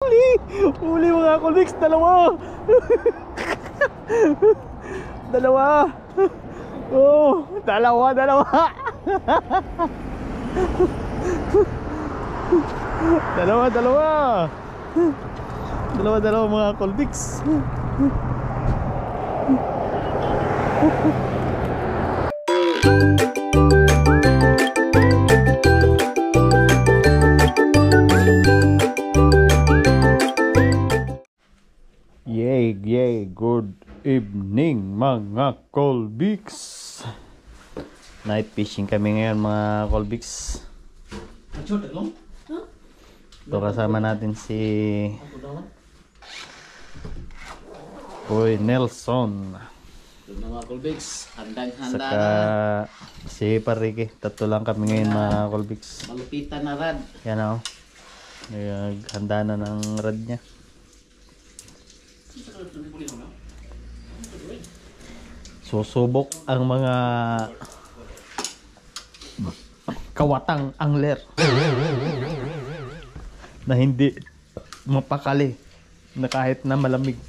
Huli! Huli mga colleagues, dalawa! Dalawa! Oh, dalawa! Dalawa mga colleagues. Yay, good evening mga colleagues. Night fishing kami ngayon mga colleagues. Ito kasama natin si Boy Nelson. Mga colleagues, handang-handa Saka na. si Pariki. Tatlo lang kami ngayon mga colleagues. Malupitan na rad. Yan o. Handa na ng rad niya. Susubok ang mga kawatang angler na hindi mapakali na kahit na malamig.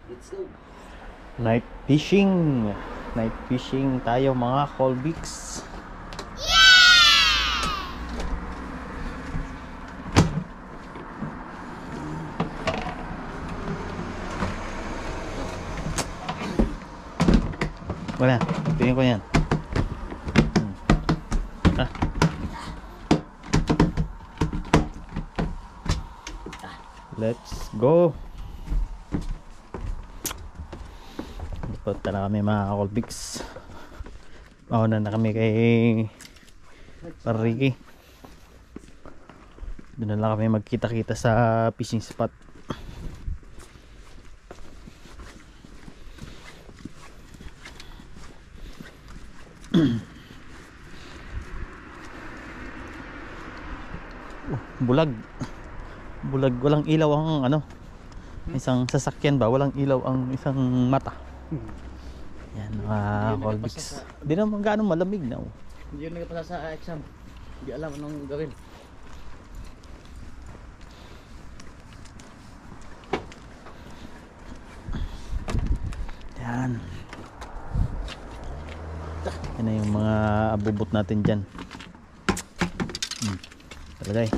Let's go. Night fishing tayo mga colleagues. Wala, tingin ko yan. Let's go. Punta na kami mga colleagues. Mauna na kami kay Pariki. Doon na lang kami magkita-kita sa fishing spot. Bulag, walang ilaw ang ano, isang sasakyan ba, walang ilaw ang isang mata. Yan mga colleagues. Hindi naman gaano malamig na. Hindi yun nagpasa sa exam. Hindi alam anong gawin. Yan. Yan na yung mga abubot natin dyan. Talagay.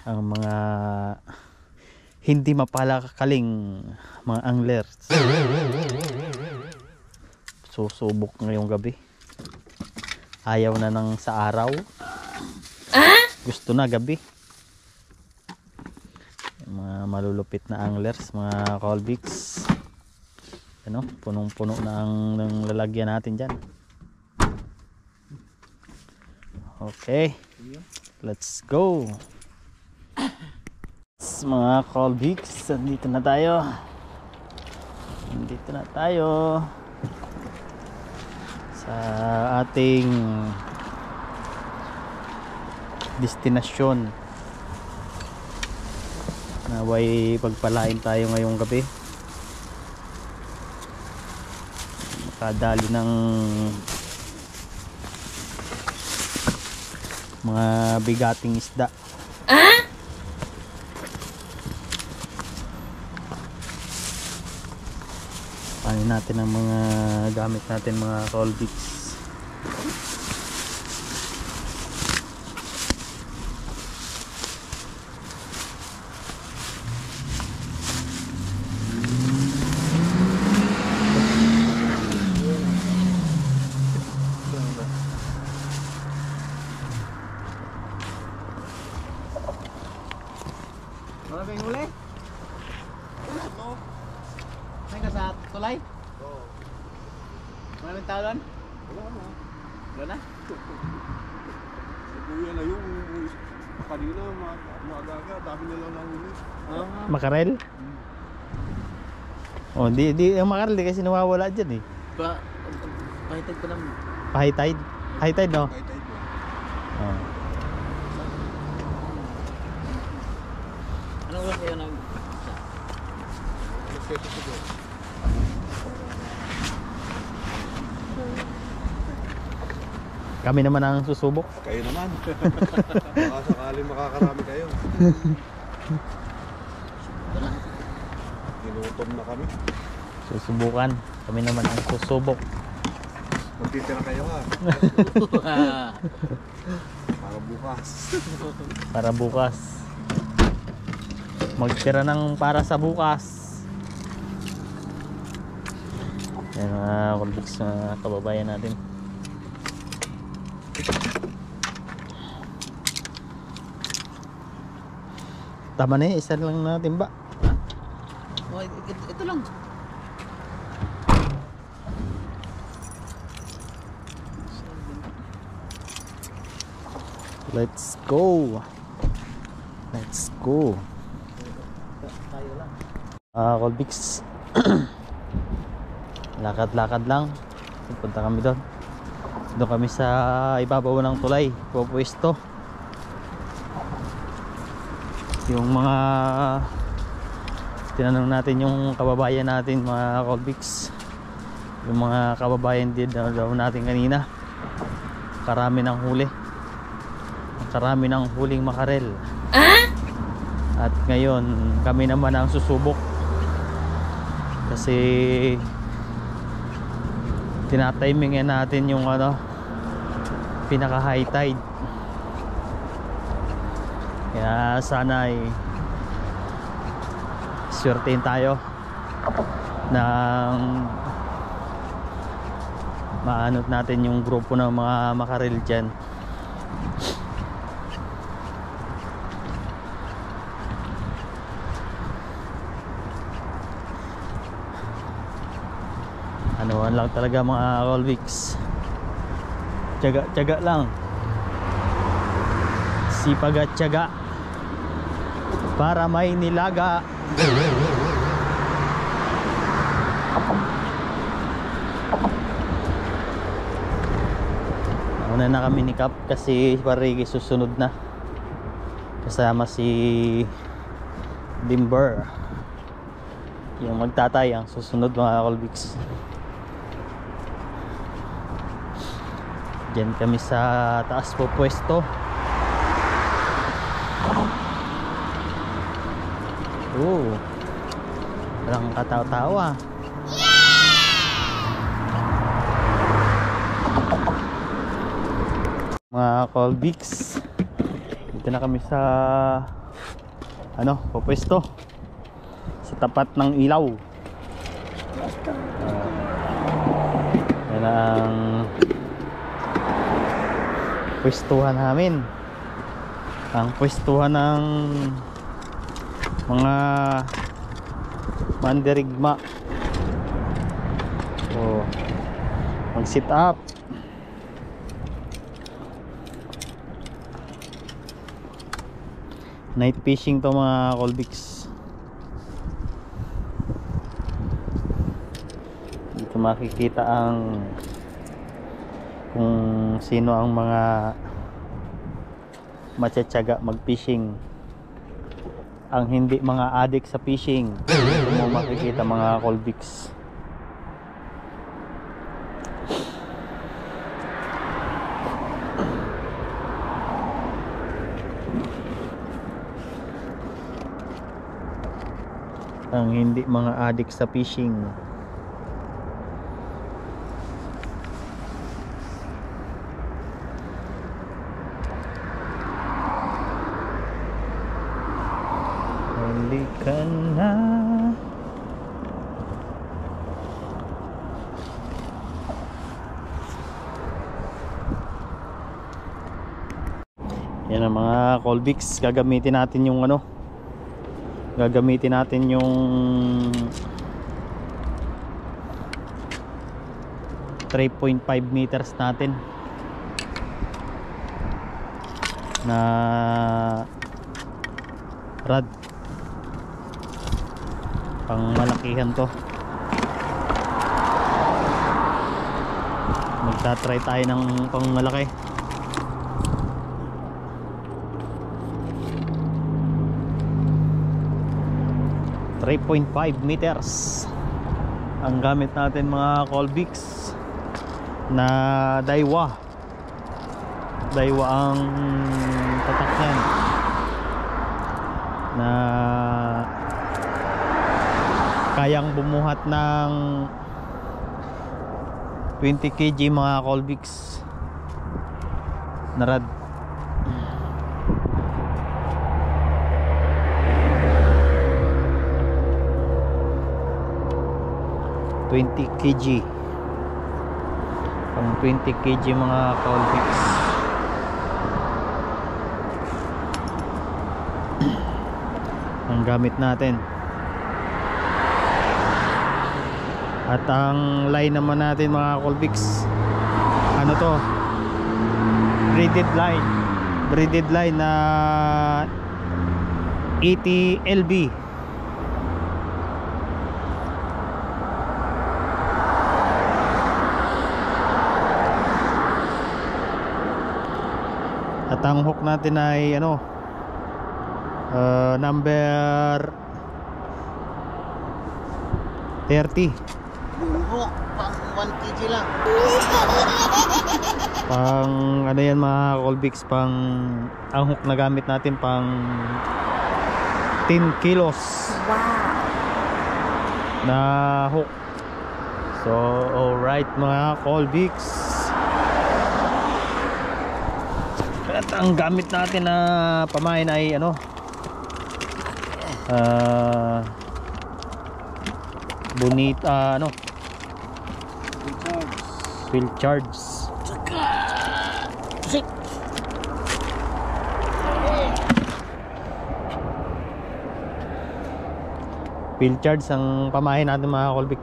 Ang mga hindi mapalakaling mga anglers susubok ngayong gabi. Ayaw na ng sa araw, gusto na gabi. Mga malulupit na anglers mga colleagues, ano, punong-puno na ang lalagyan natin dyan. Okay, let's go mga colleagues. Nandito na tayo sa ating destinasyon. Naway pagpalain tayo ngayong gabi, makadali ng mga bigating isda. Paano natin ang mga gamit natin mga colleagues. Wala ba yung huli? Saan ka sa tulay? Oo. Maraming tao doon? Wala na? Kuya na yung kanina, maaga, dami na lang nahuli. Makarel? Oh, di ang makarel di kasi nawawala diyan eh. Pahitag pa naman. High tide. High tide no? Kahit tayo. Oh. Anong oras kayo pesos ito. Kami naman ang susubok. Kayo naman. Baka sakaling makakarami kayo. Ginutom na kami. Susubukan. Kami naman ang susubok. Magtitira kayo ha. Para bukas. Para bukas. Magtira ng para sa bukas. Yan mga Colbix na kababayan natin. Tama na isa lang natin ba? Oh, ito lang. Let's go. Let's go. Tayo lang. Colbix. Lakad-lakad lang. Punta kami doon. Doon kami sa ibabaw ng tulay. Pupwesto. Yung mga tinanong natin yung kababayan natin mga Colbix. Yung mga kababayan din daw natin kanina. Karami ng huli. Karami ng huling makarel. At ngayon kami naman ang susubok kasi tinatimingan natin yung pinaka high tide, kaya sana ay swertein tayo ng maanot natin yung grupo ng mga makarel dyan. Anuhan lang talaga mga Colbix. Tiyaga lang. Sipag at tiyaga para may nilaga. Una na kami ni Cap kasi parigi susunod na. Kasama si Dimber. Yung magtatay ang susunod mga Colbix. Diyan kami sa taas po pwesto. Walang katawa-tawa. Mga Colbix, dito na kami sa pwesto sa tapat ng ilaw. Yan ang pwestuhan namin. Ang pwestuhan ng mga mandirigma. Mag sit up. Night fishing to mga Colbix. Dito makikita ang kung sino ang mga matsyatsaga mag-fishing. Ang hindi mga addict sa fishing. Dito mo makikita mga Colbix. Ang hindi mga addict sa fishing. Halika na. Yan ang mga Colbix. Gagamitin natin yung gagamitin natin yung 3.5 meters natin na rod. Pang malakihan to. Magta-try tayo ng pang malaki. 3.5 meters ang gamit natin mga Colbix na Daiwa ang tatak niyan na kayang bumuhat ng 20 kg mga Colbix na rad. Pang 20 kg mga Colbix. Ang gamit natin. At ang line naman natin mga Colbix, ano to, braided line na 80 LB. At ang hook natin ay ano, number 30. Yung hook, pang 1 kg lang. Pang ano yan mga Colbix, pang ang hook na gamit natin pang 10 kilos. Wow. Na hook. So alright mga Colbix. At ang gamit natin na pamain ay ano, Bonita ano, field charge. Field charge ang pamain natin mga Colbix.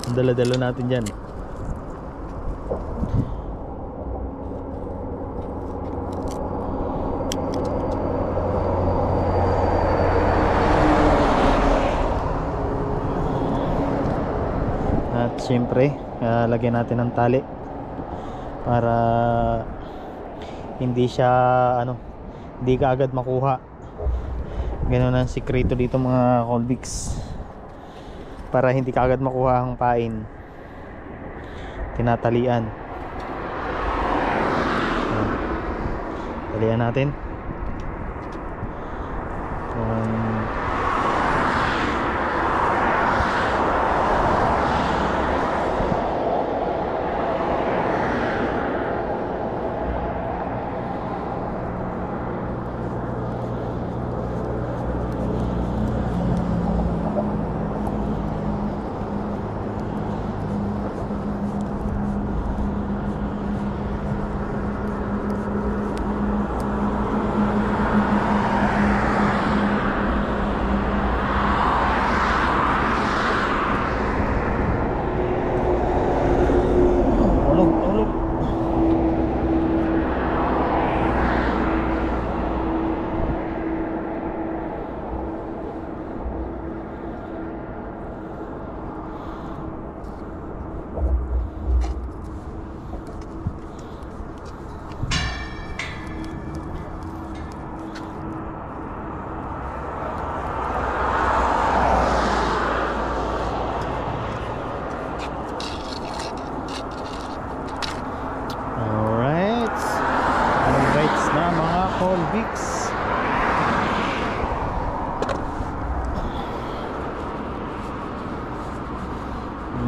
Ang dala-dala natin dyan. Siyempre, lagyan natin ng tali para hindi siya ano, hindi ka agad makuha. Ganun ang sikreto dito mga Colbix, para hindi ka agad makuha ang pain, tinatalian. Talian natin.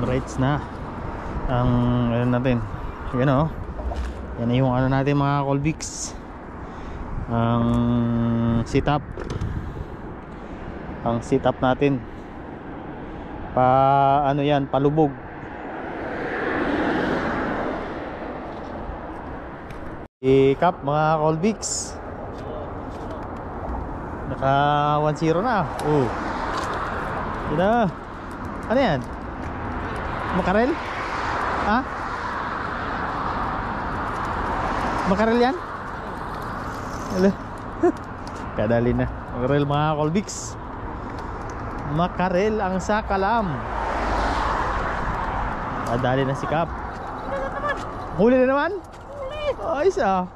Rights na ang ano natin, yan o, yan yung ano natin mga Colbix, ang sit up natin pa ano yan, palubog. I-cap mga Colbix, naka 1-0 na. Oh, yun na. Ano yan? Makarel? Ha? Makarel yan? Kadali na. Makarel mga Colbix. Makarel ang sakalam. Kadali na si Cap. Huli na naman? Huli. Ayos ah.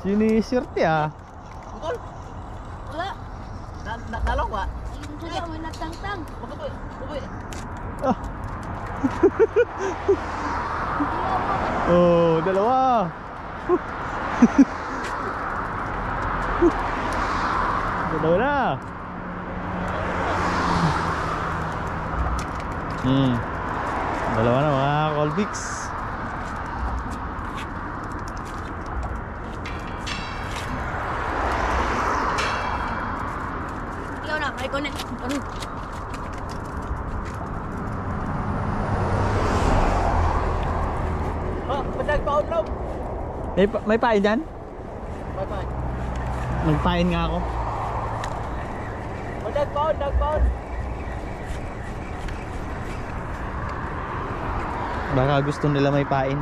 Sinisirte ah. Wala. Dalawa. Sige, may natangtang. Uy, uy. Ah. Oh, dalawa. Dalawa na. Dalawa na mga Colbix. Ikaw na, may connect. Ano? Oh, padag paon lang. May pain dyan? Bye-bye. Nagpain nga ako. Padag paon, dag paon. Baka gusto nila may pain.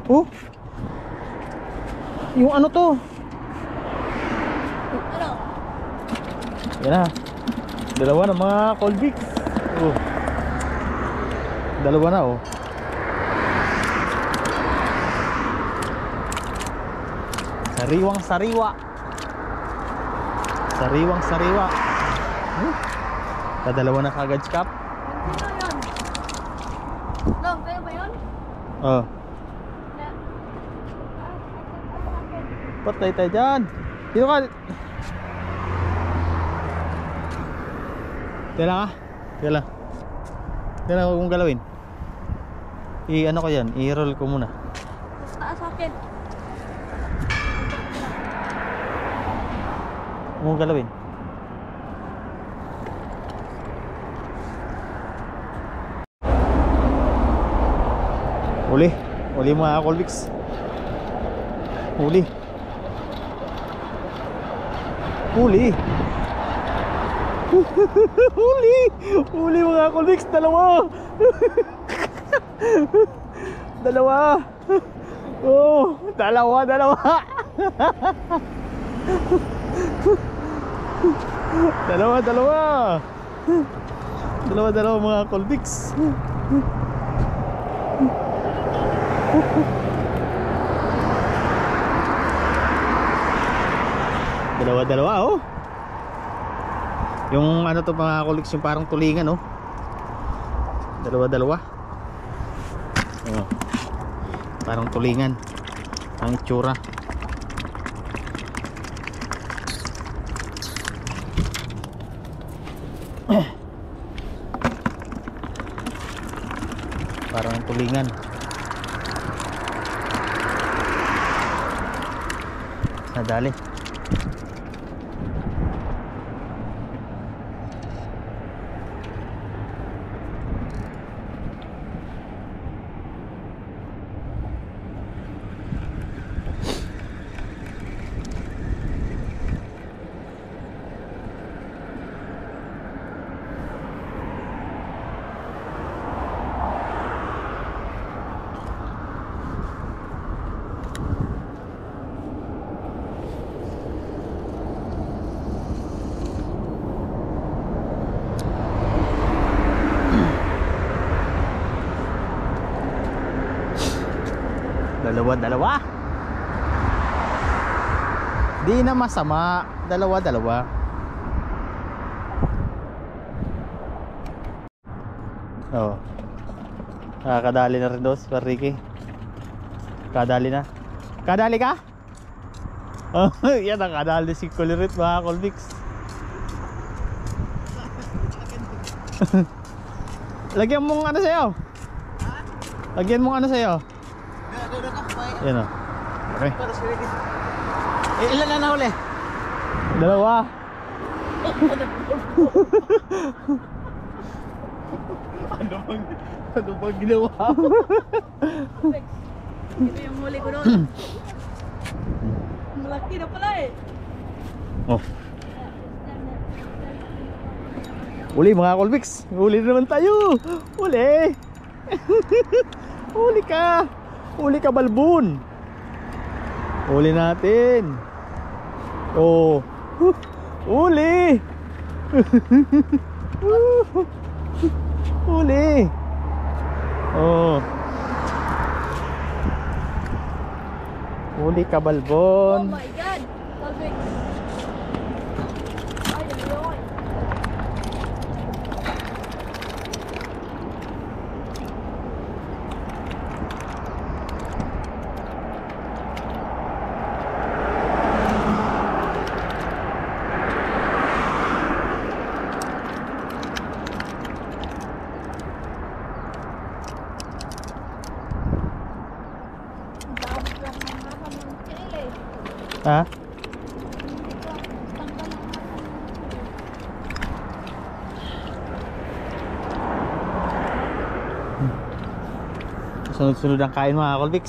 Oh! Yung ano to? Ano? Yan na. Dalawa na mga Colbix. Oh. Dalawa na oh. Sariwang sariwa. Sariwang sariwa. Kadalawa na kagad skap. Sino yun? Long, kayo ba yun? Oh. Patay tayo dyan. Dito ka. Tila ka. Tila. Tila ko kung galawin. I-ano ko yan. I-roll ko muna. Sa taas akin. Kung galawin. Uli. Uli mga Colbix. Uli. Uli. Uli. Uli mga Colbix. Dalawa. Dalawa. Oh, dalawa. Dalawa mga Colbix. Dalawa oh. Yung ano to mga Colbix, yung parang tulingan oh. Dalawa oh. Parang tulingan ang itsura. Parang tulingan. Nadali. Dalawa. Di na masama. Dalawa. Oh. Nakakadali na rin dos, Sir Ricky. Kadali na. Kadali ka? Oh, yan ang kadali si Kulirit mga Colbix. Lagyan mong ano sa'yo? Lagyan mong ano sa'yo? Yan o. Okay. Ilan na nahuli? Dalawa. Ano bang ginawa? Ito yung huli ko doon. Malaki na pala eh. Oh. Uli mga Colbix. Uli na naman tayo. Uli. Uli ka. Uli ka balbon. Uli natin. Oh. Uli. Uli. Oh. Huli Oh kabalbon. my God! Kalbik. Ay, ay. Dami lang ng harapan ng kele. Ha? Sunod-sunod ang kain mga Colbix.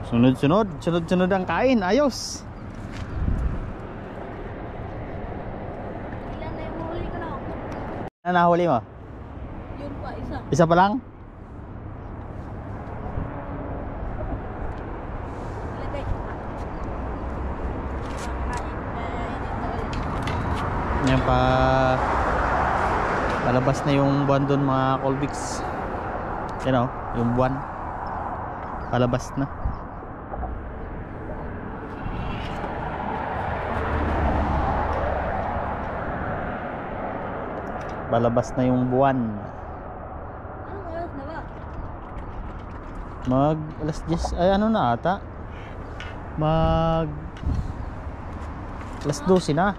Sunod-sunod ang kain. Ayos. Ilan na yung huli ko na? Ano nahuli mo? Yun pa, isa. Isa pa lang? Ilagay ko pa. Kakain, kaya init na ulit. Yan pa. Palabas na yung buwan doon mga Colbix. Yan o, yung buwan. Palabas na. Palabas na yung buwan. Anong oras na ba? Mag alas 10 ay ano na ata. Mag alas 12 na.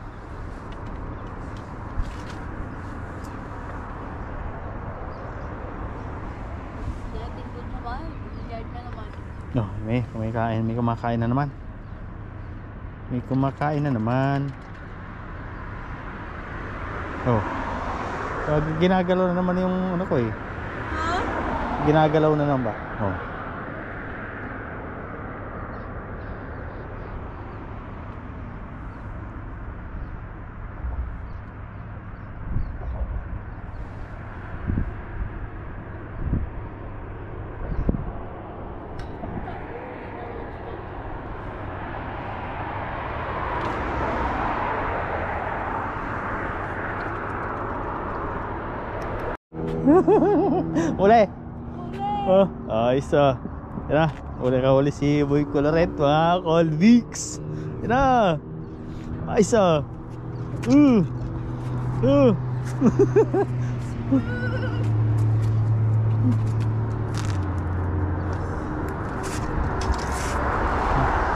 Dating doon sa bahay. Billiard na naman. Oh, may kumakain na naman. May kumakain na naman. Oh. Ginagalaw na naman yung ano ko eh. Ha? Ginagalaw na naman ba? Oh. Uli. Oh, ayos ah. Yan na. Uli ka uli si Boy Coloret mga Colbix. Yan na. Ayos ah.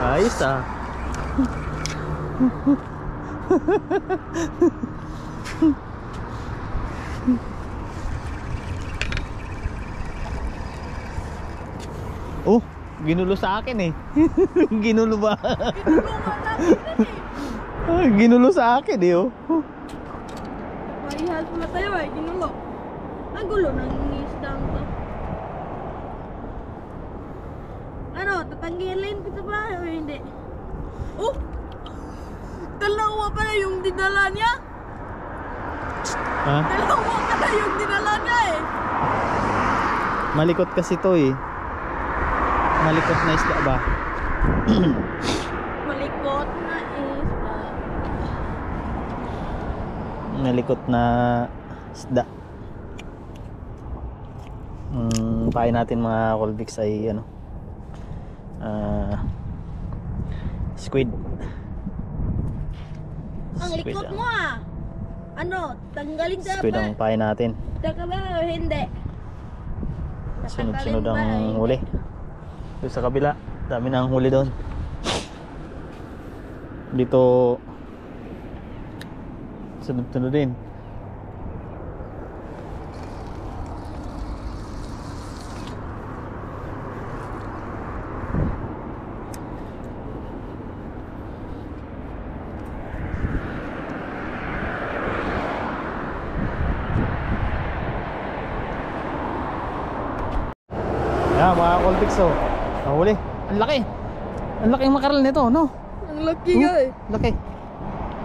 Ayos ah. Oh, ginulo sa akin eh. Ginulo ba? Ginulo sa akin eh oh. Parihal pala tayo eh, ginulo. Ang gulo ng isdang to. Ano, tatanggalin kita ba o hindi? Oh! Dalawa pala yung dinala niya. Ha? Dalawa pala yung dinala niya eh. Malikot kasi to eh. Malikot na isda ba? Malikot na isda. Malikot na isda. Pain natin mga Colbix ay ano, squid. Ang likot mo ah. Ano, tanggalin ka Squid ba? ang pain natin. Taka ba o hindi? Sunod-sunod Tatanggalin ba o ang hindi? huli. Doon sa kabila, dami na ang huli doon. Dito sunod-sunod din. Yan mga Colbix oh. Nahuli. Ang laki. Ang laki yung makarel nito, no? Ang laki nga eh. Laki.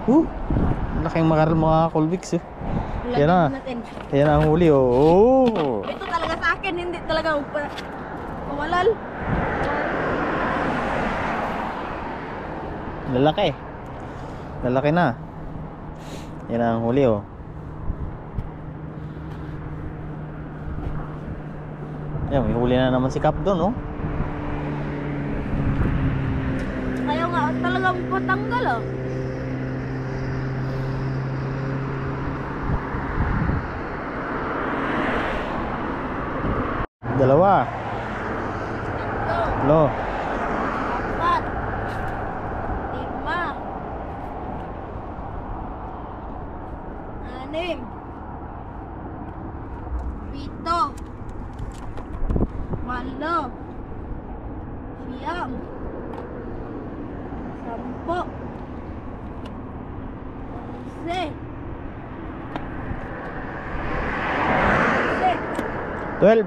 Ang laki yung makarel mga Colbix eh. Yan na. Natin. Yan ang huli oh. Ito talaga sa akin, hindi talaga pawalal. Lalaki. Lalaki na. Yan ang huli oh. Yan, may huli na naman si Cap doon oh. Ayaw nga talagang patanggal oh. Dalawa. Lo. 4, 5, 6, 7, 8, 9, 10, 11, 12.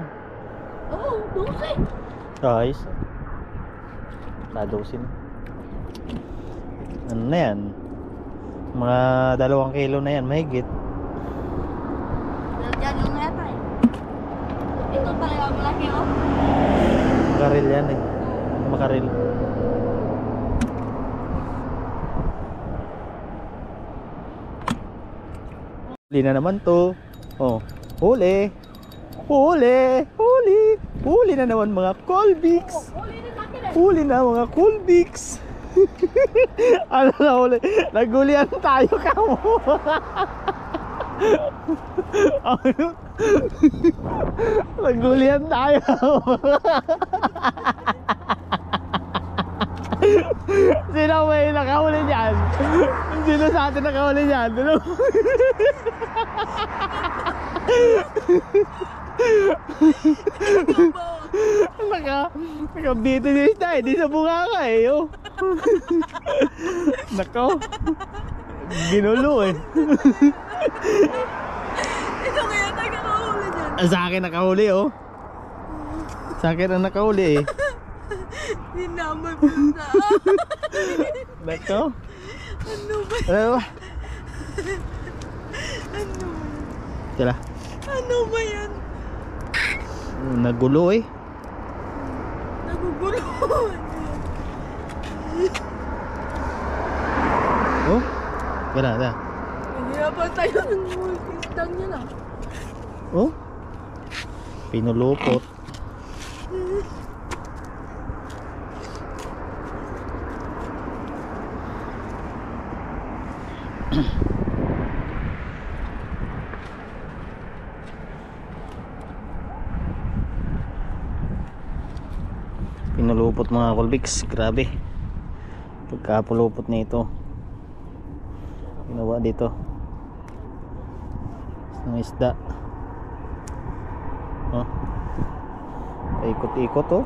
oh, 12. Guys. Nadosin. Ano na yan? Mga 2 kilo na yan, mahigit. Diyan yung neta eh. Ito talaga malaki oh. Makaril yan eh. Makaril. Huli na naman to. Oh, huli. Huli. Huli. Huli na naman mga Colbix. Huli na sa akin eh. Huli na mga Colbix. Ano na huli? Nagulian tayo ka mo. Ano? Nagulian tayo. Sino may nakahuli dyan? Sino sa atin nakahuli dyan? Ano? Nakabito niya isda eh. Di sa bunga ka eh oh. Nakaw. Ginulo eh. Ito kaya tayo nakahuli dyan. Sa akin nakahuli oh. Sa akin ang nakahuli eh. Dinamay mo na. Nakaw. Ano ba? Ano ba? Ano ba? Tila. Ano ba yan? Nagulo eh. Nagugulo. Oh. Gana, gana. Hihirapan tayo ng multi-stang niya na. Oh. Pinulupot. Pinulupot mga Colbix. Grabe. Pagkapulupot nito. Ginawa dito. Ng isda. Oh. Paikot-ikot oh.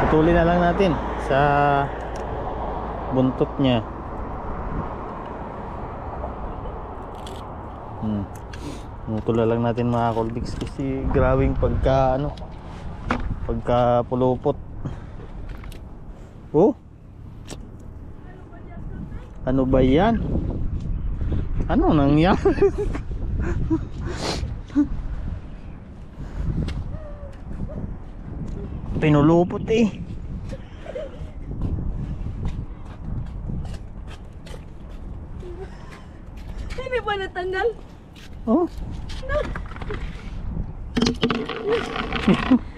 Putuli na lang natin sa buntot niya. Putula lang natin mga Colbix kasi grabing pagka pulupot. Oh. Ano ba yan? Ano nangyari? Pinulupot eh. Hindi ba natanggal? Oh.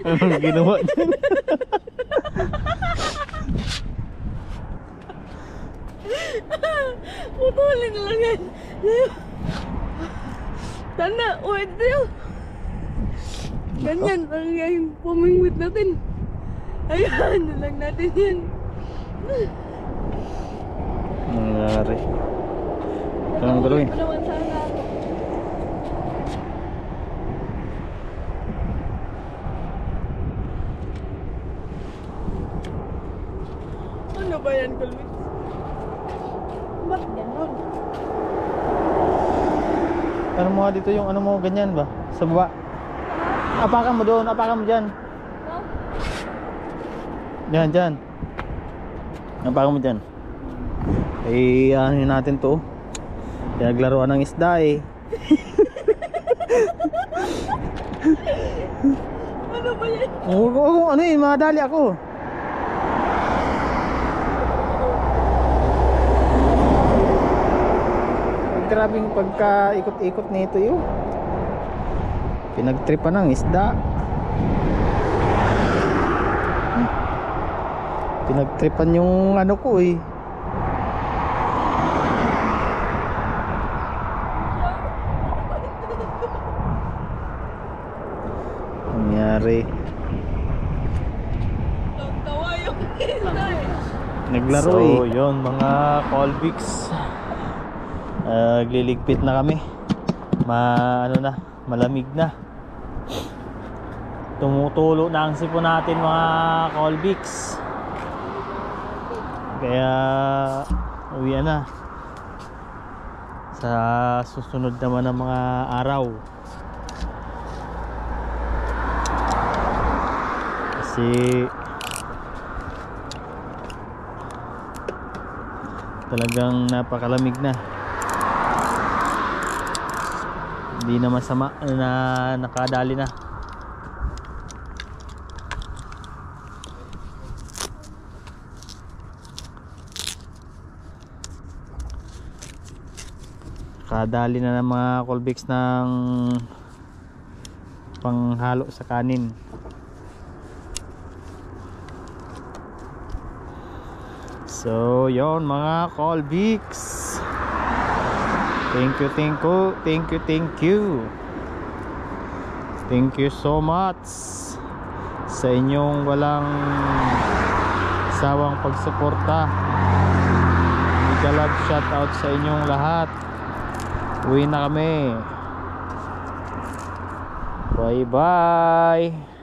Anong ginawa dyan? Putulin na lang yan. Tanda, wait tayo. Ganyan, ang yung pamingwit natin. Ayan, na lang natin yan. Nangyari. Anong gagawin? Ano naman sana ako? Ano ba yan, Colbix? Ba't ganon? Ano mo nga dito yung ano mo ganyan ba? Sa baba. Apakan mo doon, apakan mo dyan. No? Dyan, dyan. Apakan mo dyan. Eh, ano natin to? Pinaglaruan ng isda eh. Ano ba yan? Oo, ano eh, madali ako. grabing pagka-ikot-ikot nito yun. Pinagtripan ng isda. Pinagtripan yung ano ko eh. Nangyari. Tawa yung isa eh. Naglaro so, yun mga Colbix. Nagliligpit na kami. Malamig na. Tumutulo na ang sipon natin mga Colbix. Kaya uwi na sa susunod naman ng mga araw. Kasi talagang napakalamig na. Hindi na masama na nakadali na. Nakadali na ng mga Colbix ng panghalo sa kanin. So yon mga Colbix, thank you so much sa inyong walang sawang pagsuporta. Mega love shout out sa inyong lahat. Uwi na kami. Bye bye.